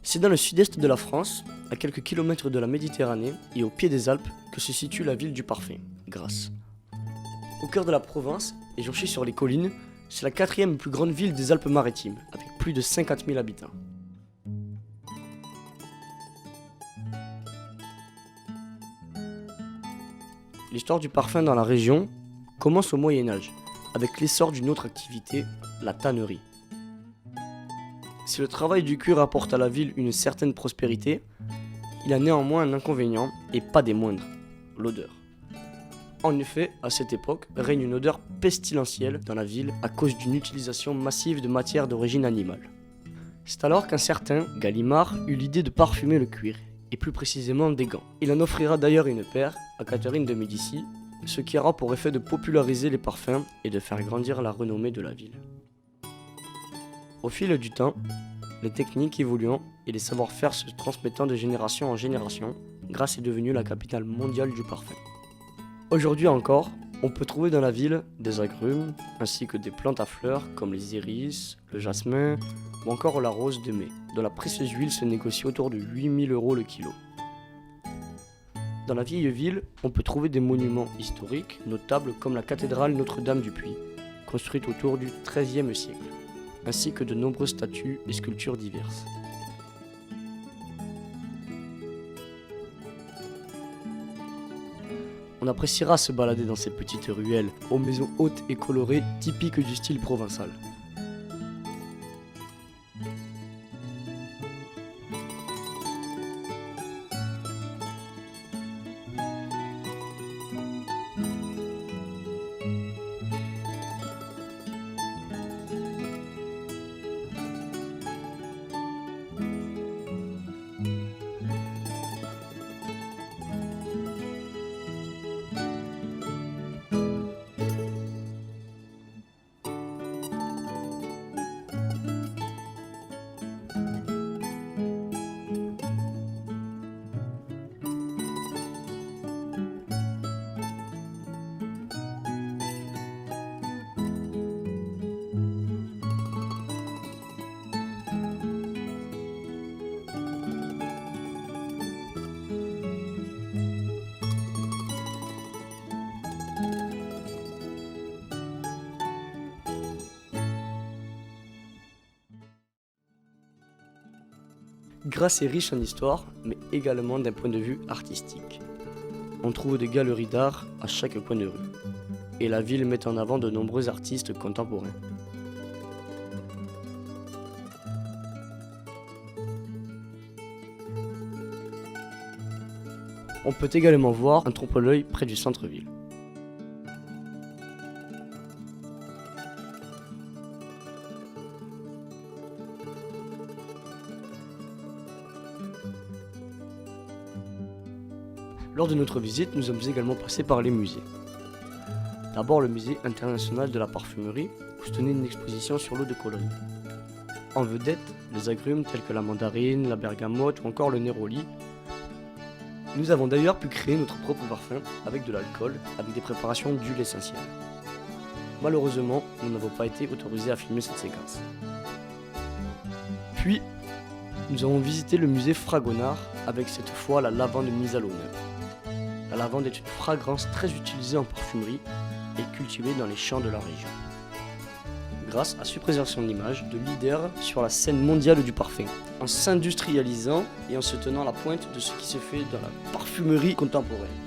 C'est dans le sud-est de la France, à quelques kilomètres de la Méditerranée et au pied des Alpes, que se situe la ville du parfum, Grasse. Au cœur de la province et jonchée sur les collines, c'est la quatrième plus grande ville des Alpes-Maritimes, avec plus de 50 000 habitants. L'histoire du parfum dans la région commence au Moyen Âge, avec l'essor d'une autre activité, la tannerie. Si le travail du cuir apporte à la ville une certaine prospérité, il a néanmoins un inconvénient, et pas des moindres, l'odeur. En effet, à cette époque, règne une odeur pestilentielle dans la ville à cause d'une utilisation massive de matières d'origine animale. C'est alors qu'un certain Gallimard eut l'idée de parfumer le cuir, et plus précisément des gants. Il en offrira d'ailleurs une paire à Catherine de Médicis, ce qui aura pour effet de populariser les parfums et de faire grandir la renommée de la ville. Au fil du temps, les techniques évoluant et les savoir-faire se transmettant de génération en génération, Grasse est devenue la capitale mondiale du parfum. Aujourd'hui encore, on peut trouver dans la ville des agrumes ainsi que des plantes à fleurs comme les iris, le jasmin ou encore la rose de mai, dont la précieuse huile se négocie autour de 8 000 € le kilo. Dans la vieille ville, on peut trouver des monuments historiques notables comme la cathédrale Notre-Dame du Puy, construite autour du XIIIe siècle, ainsi que de nombreuses statues et sculptures diverses. On appréciera se balader dans ces petites ruelles, aux maisons hautes et colorées typiques du style provençal. Grasse est riche en histoire, mais également d'un point de vue artistique. On trouve des galeries d'art à chaque coin de rue, et la ville met en avant de nombreux artistes contemporains. On peut également voir un trompe-l'œil près du centre-ville. Lors de notre visite, nous sommes également passés par les musées. D'abord le musée international de la parfumerie, où se tenait une exposition sur l'eau de Cologne. En vedette, les agrumes tels que la mandarine, la bergamote ou encore le néroli. Nous avons d'ailleurs pu créer notre propre parfum avec de l'alcool, avec des préparations d'huile essentielle. Malheureusement, nous n'avons pas été autorisés à filmer cette séquence. Puis, nous avons visité le musée Fragonard, avec cette fois la lavande mise à l'honneur. La lavande est une fragrance très utilisée en parfumerie et cultivée dans les champs de la région. Grasse a su préserver son image de leader sur la scène mondiale du parfum, en s'industrialisant et en se tenant à la pointe de ce qui se fait dans la parfumerie contemporaine.